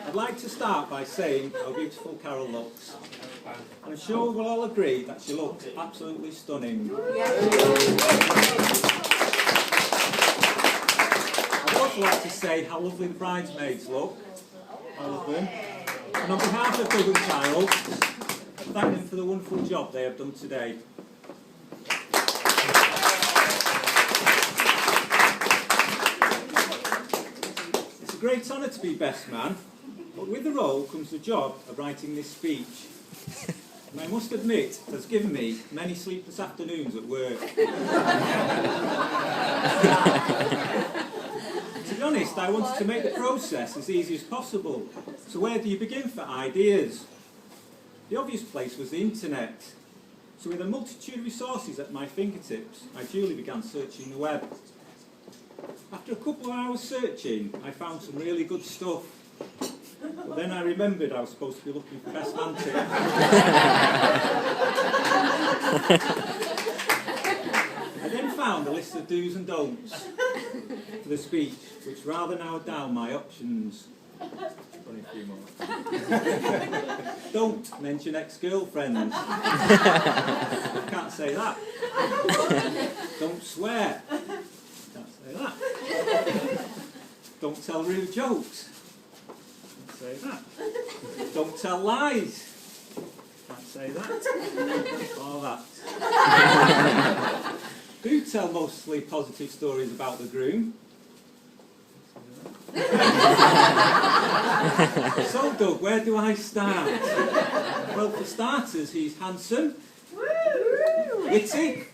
I'd like to start by saying how beautiful Carol looks. I'm sure we'll all agree that she looks absolutely stunning. I'd also like to say how lovely the bridesmaids look. I love them. And on behalf of Doug and Carol, thank them for the wonderful job they have done today. It's a great honour to be best man, but with the role comes the job of writing this speech. And I must admit, it has given me many sleepless afternoons at work. To be honest, I wanted to make the process as easy as possible. So where do you begin for ideas? The obvious place was the internet. So with a multitude of resources at my fingertips, I duly began searching the web. After a couple of hours searching, I found some really good stuff. But then I remembered I was supposed to be looking for best man tips. I then found a list of do's and don'ts for the speech, which rather narrowed down my options. Only a few more. Don't mention ex-girlfriends. I can't say that. Don't swear. Can't say that. Don't tell rude jokes. Can't say that. Don't tell lies. Can't say that. All that. Do tell mostly positive stories about the groom. So Doug, where do I start? Well, for starters, he's handsome, witty,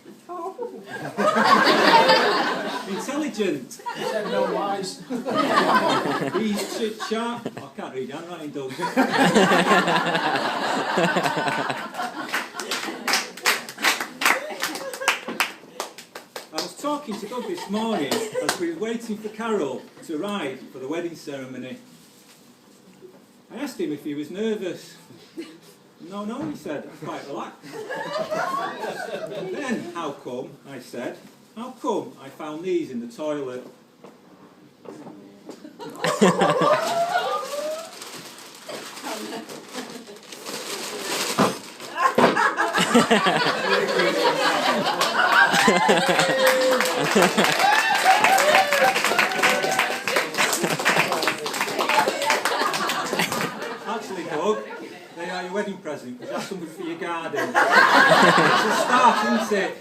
intelligent. No lies. He's chit-chat. I can't read handwriting, Doug. I was talking to Doug this morning as we were waiting for Carol to arrive for the wedding ceremony. I asked him if he was nervous. No, he said, I'm quite relaxed. Then, how come, I said, how come I found these in the toilet? Actually, Doug, they are your wedding present, because that's something for your garden. It's a start, isn't it?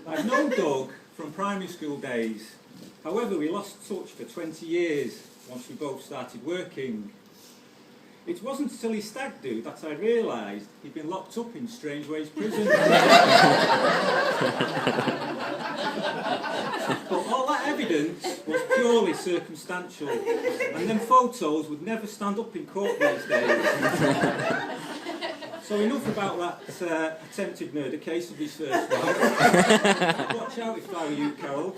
I've known Doug from primary school days. However, we lost touch for 20 years once we both started working. It wasn't until he stag do that I realised he'd been locked up in Strangeways prison. But all that evidence was purely circumstantial, and them photos would never stand up in court these days. So enough about that attempted murder case of his first wife. Watch out if I were you, Carol.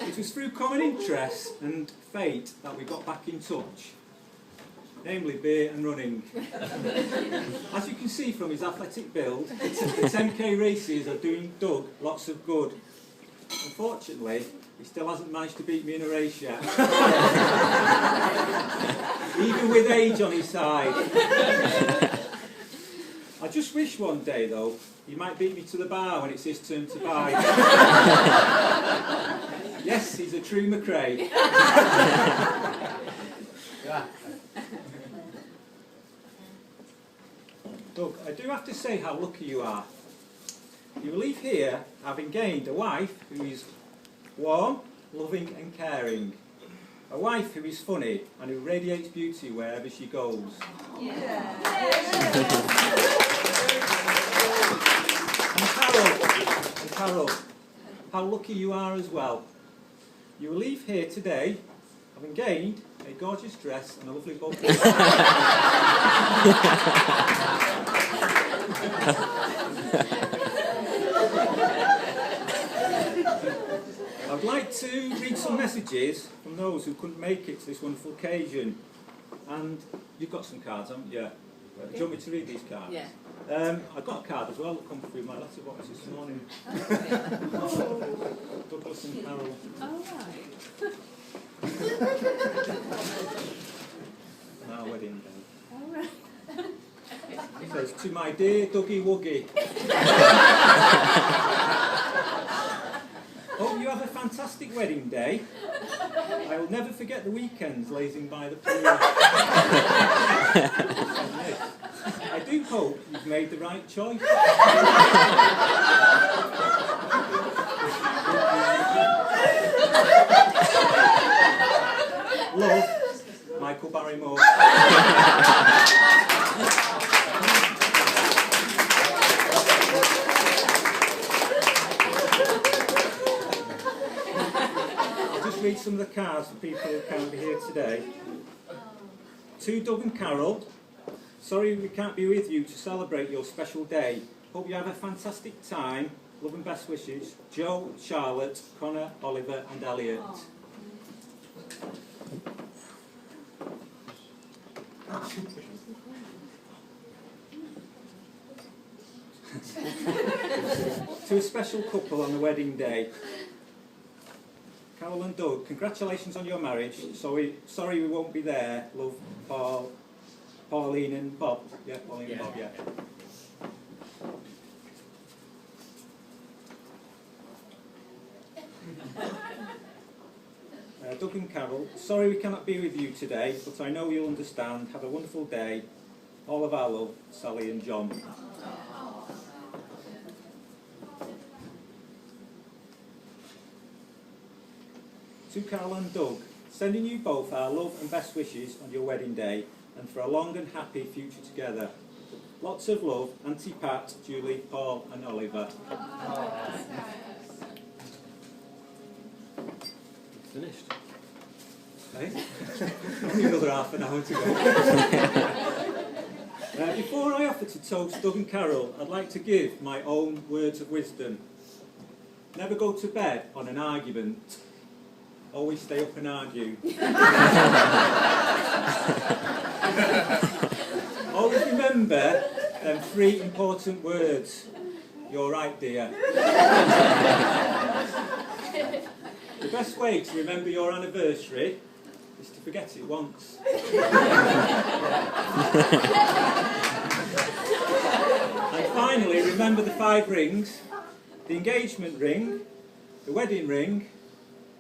It was through common interest and fate that we got back in touch, namely beer and running. As you can see from his athletic build, the 10k races are doing Doug lots of good. Unfortunately, he still hasn't managed to beat me in a race yet. Even with age on his side. I just wish one day, though, he might beat me to the bar when it's his turn to buy. Yes, he's a true McRae. Look, I do have to say how lucky you are. You leave here having gained a wife who is warm, loving and caring. A wife who is funny and who radiates beauty wherever she goes. Yeah. And Carol, how lucky you are as well. You will leave here today having gained a gorgeous dress and a lovely book. I'd like to read some messages from those who couldn't make it to this wonderful occasion. And you've got some cards, haven't you? Do you want me to read these cards? Yeah. I've got a card as well that come through my letterbox this morning. Douglas and Carol. Oh, right. On our wedding day. Oh, right. It says, to my dear Dougie Wuggy. Hope you have a fantastic wedding day. I will never forget the weekends lazing by the pool. I do hope you've made the right choice. Love, Michael Barrymore. I'll just read some of the cards for people who can't be here today. To Doug and Carol, sorry we can't be with you to celebrate your special day. Hope you have a fantastic time. Love and best wishes. Joe, Charlotte, Connor, Oliver and Elliot. To a special couple on the wedding day. Carol and Doug, congratulations on your marriage. Sorry we won't be there. Love, Paul, Pauline and Bob. Yeah, Pauline and Bob, yeah. Doug and Carol, sorry we cannot be with you today, but I know you'll understand. Have a wonderful day. All of our love, Sally and John. To Carol and Doug, sending you both our love and best wishes on your wedding day and for a long and happy future together. Lots of love, Auntie Pat, Julie, Paul and Oliver. Finished. Hey? Only another half an hour to go. Before I offer to toast Doug and Carol, I'd like to give my own words of wisdom. Never go to bed on an argument. Always stay up and argue. Always remember them 3 important words. You're right, dear. The best way to remember your anniversary is to forget it once. And finally, remember the 5 rings: the engagement ring, the wedding ring,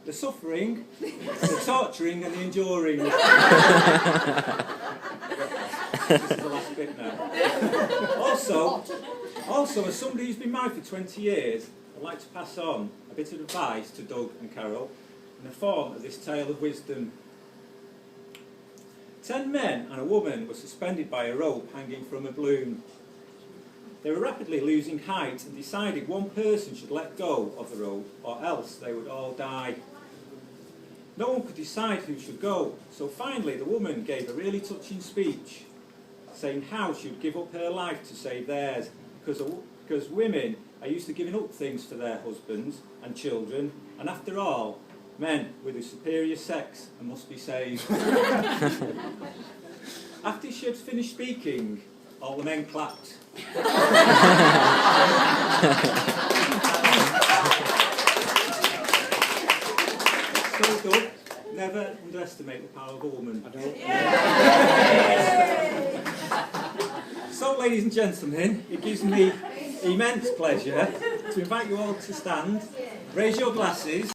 the suffering, the torturing and the enduring. This is the last bit now. Also, as somebody who's been married for 20 years, I'd like to pass on a bit of advice to Doug and Carol in the form of this tale of wisdom. 10 men and a woman were suspended by a rope hanging from a balloon. They were rapidly losing height and decided one person should let go of the rope or else they would all die. No one could decide who should go, so finally the woman gave a really touching speech, saying how she would give up her life to save theirs, because women are used to giving up things for their husbands and children, and after all, men with a superior sex and must be saved. After she had finished speaking, all the men clapped. So, Doug, never underestimate the power of a woman. I don't. So, ladies and gentlemen, it gives me immense pleasure to invite you all to stand, raise your glasses.